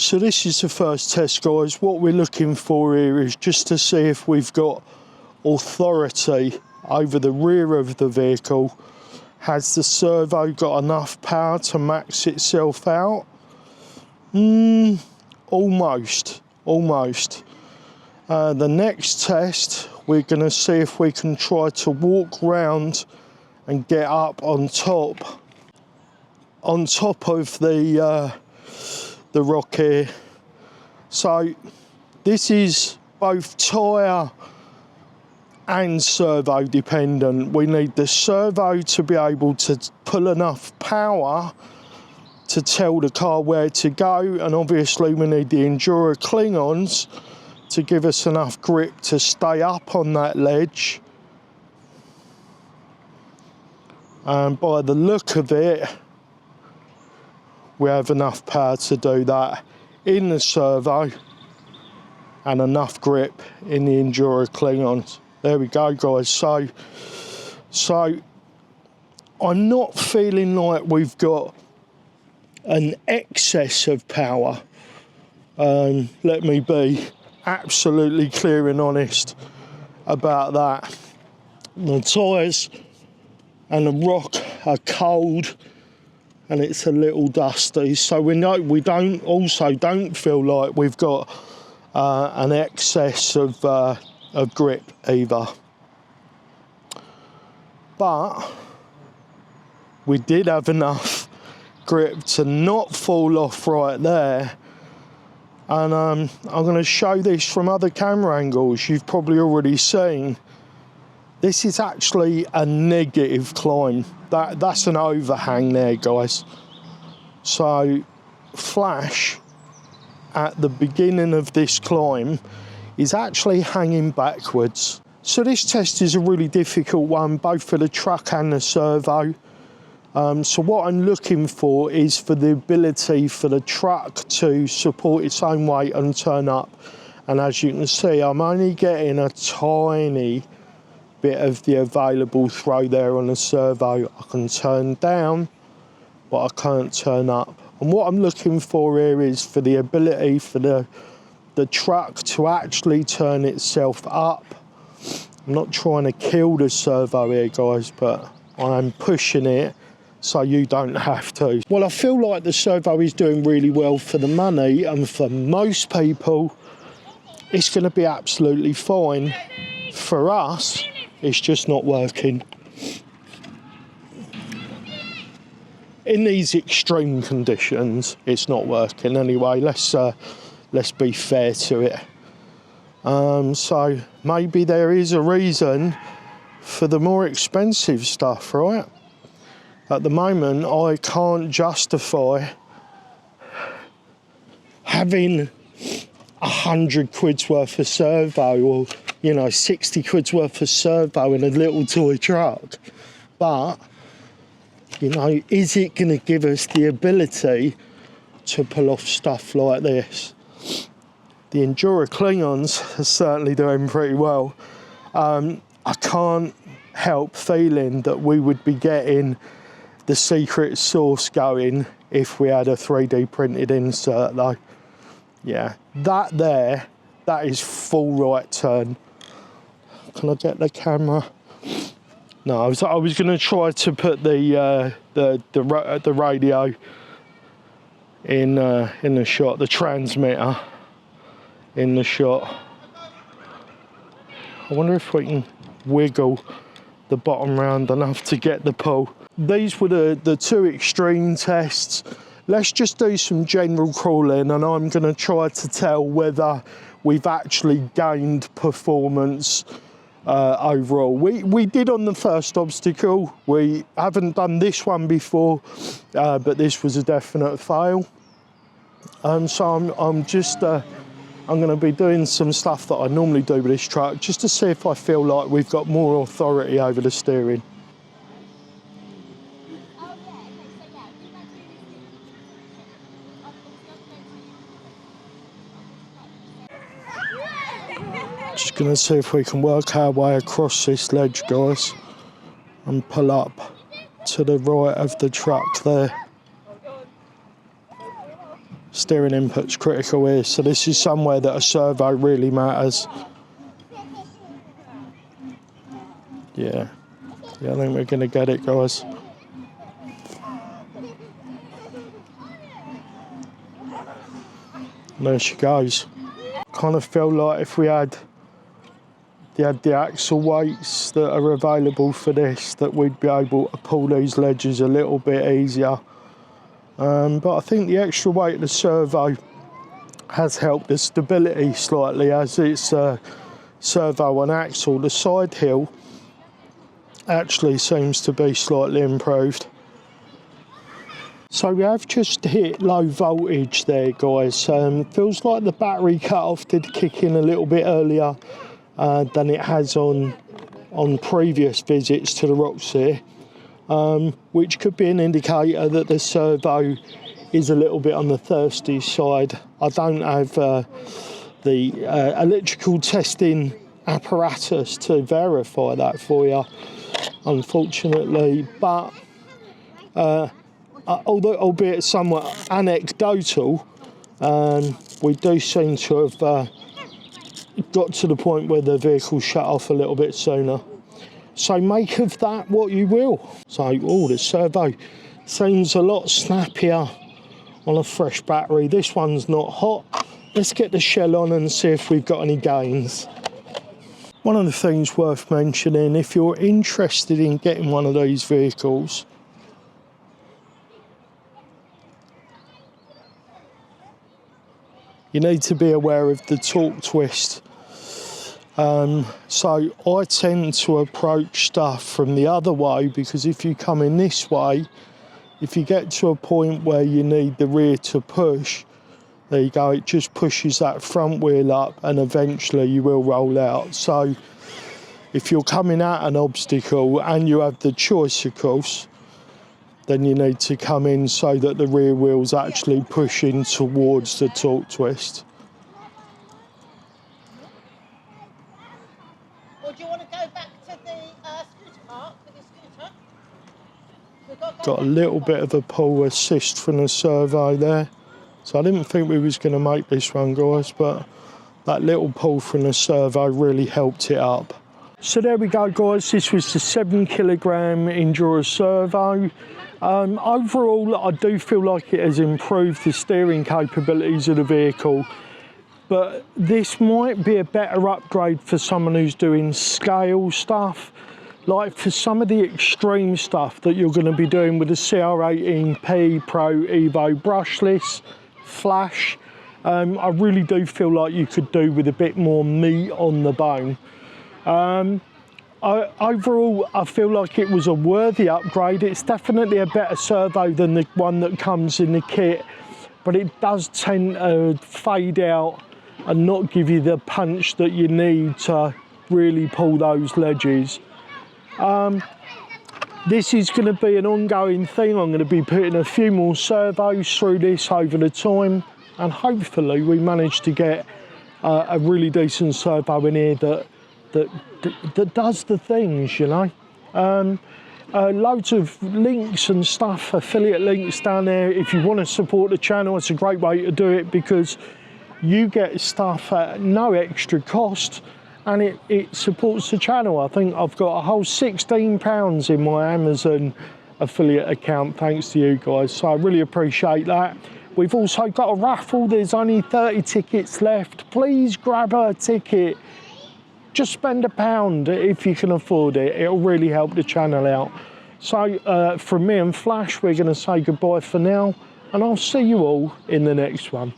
So this is the first test, guys. What we're looking for here is just to see if we've got authority over the rear of the vehicle. Has the servo got enough power to max itself out? Almost. The next test, we're going to see if we can try to walk round and get up on top of the rock here. So this is both tyre and servo dependent. We need the servo to be able to pull enough power to tell the car where to go, and obviously we need the INJORA cling-ons to give us enough grip to stay up on that ledge. And by the look of it, we have enough power to do that in the servo and enough grip in the INJORA cling-ons. There we go, guys. So I'm not feeling like we've got an excess of power. Let me be absolutely clear and honest about that. The tyres and the rock are cold and it's a little dusty, so we don't feel like we've got an excess of grip either. But we did have enough grip to not fall off right there, and I'm going to show this from other camera angles. You've probably already seen this is actually a negative climb. That's an overhang there, guys. So flash at the beginning of this climb is actually hanging backwards. So this test is a really difficult one, both for the truck and the servo. So what I'm looking for is for the ability for the truck to support its own weight and turn up. And as you can see, I'm only getting a tiny bit of the available throw there on the servo. I can turn down, but I can't turn up. And what I'm looking for here is for the ability for the truck to actually turn itself up. I'm not trying to kill the servo here, guys, but I'm pushing it so you don't have to. Well, I feel like the servo is doing really well for the money, and for most people it's going to be absolutely fine. For us, it's just not working. In these extreme conditions, it's not working anyway. Let's be fair to it. So maybe there is a reason for the more expensive stuff, right? At the moment, I can't justify having 100 quid's worth of servo, or 60 quid's worth of servo in a little toy truck. But is it going to give us the ability to pull off stuff like this? The INJORA cling-ons are certainly doing pretty well. I can't help feeling that we would be getting the secret sauce going if we had a 3D printed insert though. Yeah, that is full right turn. Can I get the camera? No, I was going to try to put the radio in the shot, the transmitter in the shot. I wonder if we can wiggle the bottom round enough to get the pull. These were the two extreme tests. Let's just do some general crawling, and I'm going to try to tell whether we've actually gained performance overall. We did on the first obstacle. We haven't done this one before, but this was a definite fail. So I'm going to be doing some stuff that I normally do with this truck, just to see if I feel like we've got more authority over the steering. Just going to see if we can work our way across this ledge, guys, and pull up to the right of the truck there. It's steering input's critical here, so this is somewhere that a servo really matters. Yeah, I think we're going to get it, guys. And there she goes. Kind of feel like if we had the axle weights that are available for this, that we'd be able to pull these ledges a little bit easier. But I think the extra weight of the servo has helped the stability slightly, as it's servo and axle. The side hill actually seems to be slightly improved. So we have just hit low voltage there, guys. Feels like the battery cut-off did kick in a little bit earlier than it has on previous visits to the rocks here, which could be an indicator that the servo is a little bit on the thirsty side. I don't have the electrical testing apparatus to verify that for you, unfortunately, but albeit somewhat anecdotal, we do seem to have got to the point where the vehicle shut off a little bit sooner. So make of that what you will. So, the servo seems a lot snappier on a fresh battery. This one's not hot. Let's get the shell on and see if we've got any gains. One of the things worth mentioning, if you're interested in getting one of these vehicles, you need to be aware of the torque twist. So I tend to approach stuff from the other way, because if you come in this way, if you get to a point where you need the rear to push, there you go, it just pushes that front wheel up and eventually you will roll out. So if you're coming at an obstacle and you have the choice, of course, then you need to come in so that the rear wheel's actually pushing towards the torque twist. Or do you want to go back to the scooter park with the scooter? Got a little bit of a pull assist from the servo there. So I didn't think we was going to make this one, guys, but that little pull from the servo really helped it up. So there we go, guys. This was the 7 kilogram INJORA servo. Overall, I do feel like it has improved the steering capabilities of the vehicle, but this might be a better upgrade for someone who's doing scale stuff, like for some of the extreme stuff that you're going to be doing with the CR18p Pro Evo Brushless Flash. I really do feel like you could do with a bit more meat on the bone. Overall, I feel like it was a worthy upgrade. It's definitely a better servo than the one that comes in the kit, but it does tend to fade out and not give you the punch that you need to really pull those ledges. This is going to be an ongoing thing. I'm going to be putting a few more servos through this over the time, and hopefully we manage to get a really decent servo in here that does the things, you know. Loads of links and stuff, affiliate links down there. If you want to support the channel, it's a great way to do it, because you get stuff at no extra cost and it supports the channel. I think I've got a whole £16 in my Amazon affiliate account thanks to you guys, so I really appreciate that. We've also got a raffle. There's only 30 tickets left. Please grab a ticket. Just spend £1 if you can afford it. It'll really help the channel out. So from me and Flash, we're going to say goodbye for now, and I'll see you all in the next one.